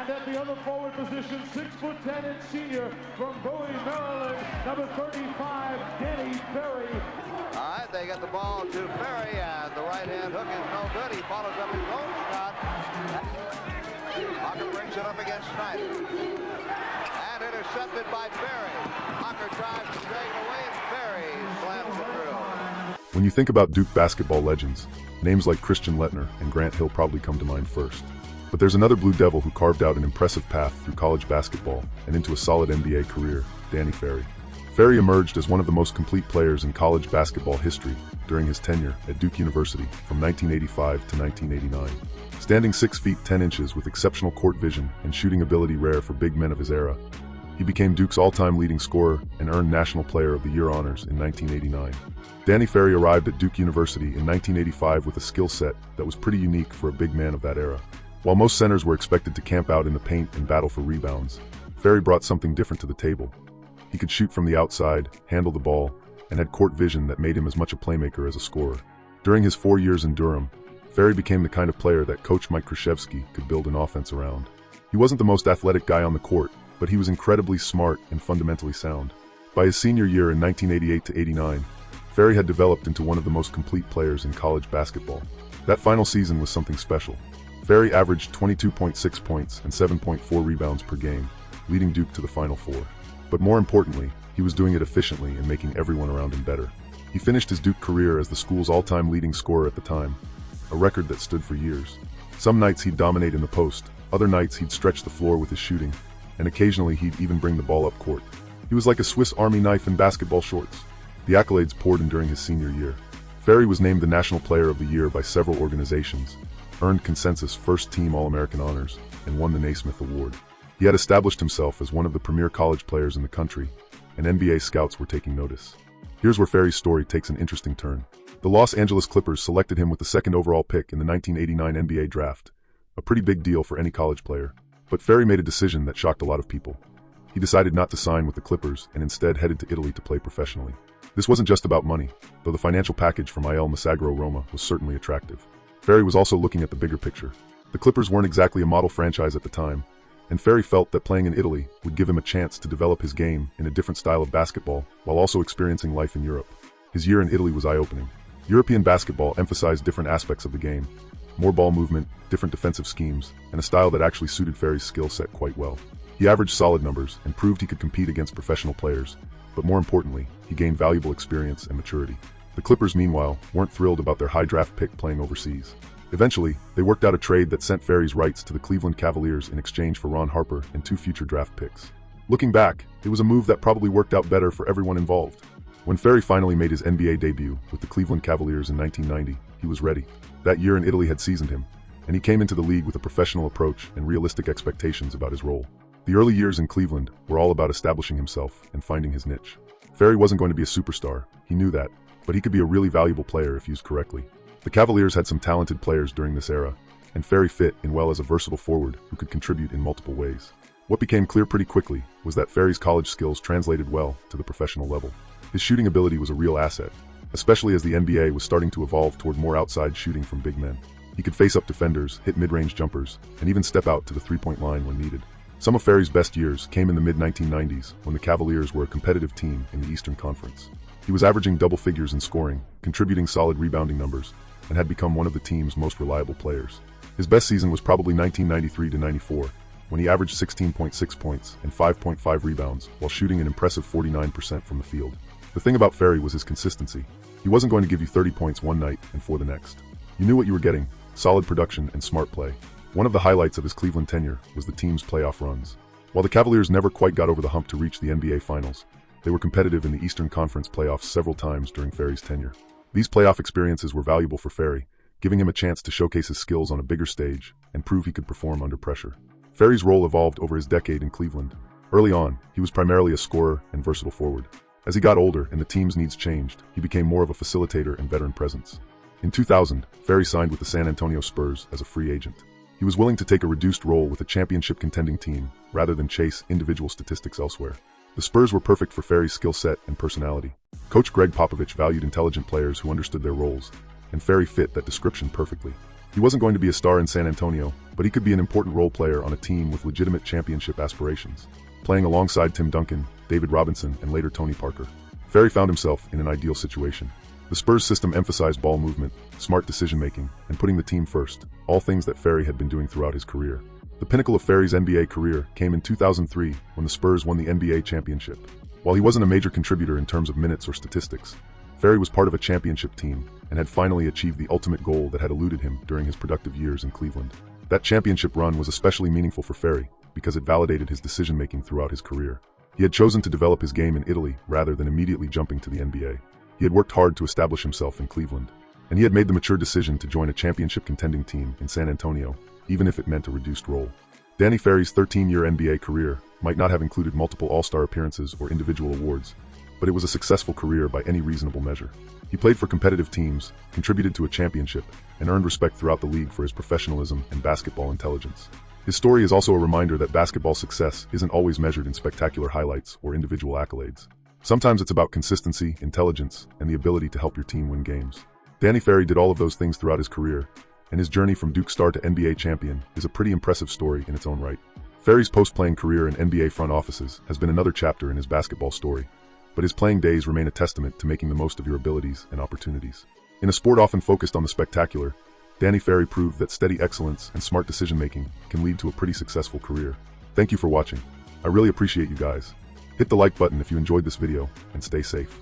And at the other forward position, 6'10" senior from Bowie, Maryland, number 35, Danny Ferry. All right, they get the ball to Ferry, and the right-hand hook is no good. He follows up his own shot. Hocker brings it up against Snyder. And intercepted by Ferry. Hocker tries to drag it away, and Ferry slams it through. When you think about Duke basketball legends, names like Christian Laettner and Grant Hill probably come to mind first. But there's another Blue Devil who carved out an impressive path through college basketball and into a solid NBA career, Danny Ferry. Ferry emerged as one of the most complete players in college basketball history during his tenure at Duke University from 1985 to 1989. Standing 6 feet 10 inches with exceptional court vision and shooting ability rare for big men of his era, he became Duke's all-time leading scorer and earned National Player of the Year honors in 1989. Danny Ferry arrived at Duke University in 1985 with a skill set that was pretty unique for a big man of that era. While most centers were expected to camp out in the paint and battle for rebounds, Ferry brought something different to the table. He could shoot from the outside, handle the ball, and had court vision that made him as much a playmaker as a scorer. During his 4 years in Durham, Ferry became the kind of player that coach Mike Krzyzewski could build an offense around. He wasn't the most athletic guy on the court, but he was incredibly smart and fundamentally sound. By his senior year in 1988 to 89, Ferry had developed into one of the most complete players in college basketball. That final season was something special. Ferry averaged 22.6 points and 7.4 rebounds per game, leading Duke to the Final Four. But more importantly, he was doing it efficiently and making everyone around him better. He finished his Duke career as the school's all-time leading scorer at the time, a record that stood for years. Some nights he'd dominate in the post, other nights he'd stretch the floor with his shooting, and occasionally he'd even bring the ball up court. He was like a Swiss Army knife in basketball shorts. The accolades poured in during his senior year. Ferry was named the National Player of the Year by several organizations, earned consensus first-team All-American honors, and won the Naismith Award. He had established himself as one of the premier college players in the country, and NBA scouts were taking notice. Here's where Ferry's story takes an interesting turn. The Los Angeles Clippers selected him with the second overall pick in the 1989 NBA draft, a pretty big deal for any college player. But Ferry made a decision that shocked a lot of people. He decided not to sign with the Clippers and instead headed to Italy to play professionally. This wasn't just about money, though the financial package from IL Messagro Roma was certainly attractive. Ferry was also looking at the bigger picture. The Clippers weren't exactly a model franchise at the time, and Ferry felt that playing in Italy would give him a chance to develop his game in a different style of basketball while also experiencing life in Europe. His year in Italy was eye-opening. European basketball emphasized different aspects of the game, more ball movement, different defensive schemes, and a style that actually suited Ferry's skill set quite well. He averaged solid numbers and proved he could compete against professional players, but more importantly, he gained valuable experience and maturity. The Clippers, meanwhile, weren't thrilled about their high draft pick playing overseas. Eventually, they worked out a trade that sent Ferry's rights to the Cleveland Cavaliers in exchange for Ron Harper and 2 future draft picks. Looking back, it was a move that probably worked out better for everyone involved. When Ferry finally made his NBA debut with the Cleveland Cavaliers in 1990, he was ready. That year in Italy had seasoned him, and he came into the league with a professional approach and realistic expectations about his role. The early years in Cleveland were all about establishing himself and finding his niche. Ferry wasn't going to be a superstar, he knew that, but he could be a really valuable player if used correctly. The Cavaliers had some talented players during this era, and Ferry fit in well as a versatile forward who could contribute in multiple ways. What became clear pretty quickly was that Ferry's college skills translated well to the professional level. His shooting ability was a real asset, especially as the NBA was starting to evolve toward more outside shooting from big men. He could face up defenders, hit mid-range jumpers, and even step out to the three-point line when needed. Some of Ferry's best years came in the mid-1990s when the Cavaliers were a competitive team in the Eastern Conference. He was averaging double figures in scoring, contributing solid rebounding numbers, and had become one of the team's most reliable players. His best season was probably 1993-94, when he averaged 16.6 points and 5.5 rebounds while shooting an impressive 49% from the field. The thing about Ferry was his consistency. He wasn't going to give you 30 points one night and 4 the next. You knew what you were getting: solid production and smart play. One of the highlights of his Cleveland tenure was the team's playoff runs. While the Cavaliers never quite got over the hump to reach the NBA Finals, they were competitive in the Eastern Conference playoffs several times during Ferry's tenure. These playoff experiences were valuable for Ferry, giving him a chance to showcase his skills on a bigger stage and prove he could perform under pressure. Ferry's role evolved over his decade in Cleveland. Early on, he was primarily a scorer and versatile forward. As he got older and the team's needs changed, he became more of a facilitator and veteran presence. In 2000, Ferry signed with the San Antonio Spurs as a free agent. He was willing to take a reduced role with a championship-contending team rather than chase individual statistics elsewhere. The Spurs were perfect for Ferry's skill set and personality. Coach Greg Popovich valued intelligent players who understood their roles, and Ferry fit that description perfectly. He wasn't going to be a star in San Antonio, but he could be an important role player on a team with legitimate championship aspirations. Playing alongside Tim Duncan, David Robinson, and later Tony Parker, Ferry found himself in an ideal situation. The Spurs system emphasized ball movement, smart decision-making, and putting the team first, all things that Ferry had been doing throughout his career. The pinnacle of Ferry's NBA career came in 2003 when the Spurs won the NBA championship. While he wasn't a major contributor in terms of minutes or statistics, Ferry was part of a championship team and had finally achieved the ultimate goal that had eluded him during his productive years in Cleveland. That championship run was especially meaningful for Ferry because it validated his decision-making throughout his career. He had chosen to develop his game in Italy rather than immediately jumping to the NBA. He had worked hard to establish himself in Cleveland, and he had made the mature decision to join a championship contending team in San Antonio, even if it meant a reduced role. Danny Ferry's 13-year NBA career might not have included multiple All-Star appearances or individual awards, but it was a successful career by any reasonable measure. He played for competitive teams, contributed to a championship, and earned respect throughout the league for his professionalism and basketball intelligence. His story is also a reminder that basketball success isn't always measured in spectacular highlights or individual accolades. Sometimes it's about consistency, intelligence, and the ability to help your team win games. Danny Ferry did all of those things throughout his career, and his journey from Duke star to NBA champion is a pretty impressive story in its own right. Ferry's post-playing career in NBA front offices has been another chapter in his basketball story, but his playing days remain a testament to making the most of your abilities and opportunities. In a sport often focused on the spectacular, Danny Ferry proved that steady excellence and smart decision-making can lead to a pretty successful career. Thank you for watching. I really appreciate you guys. Hit the like button if you enjoyed this video, and stay safe.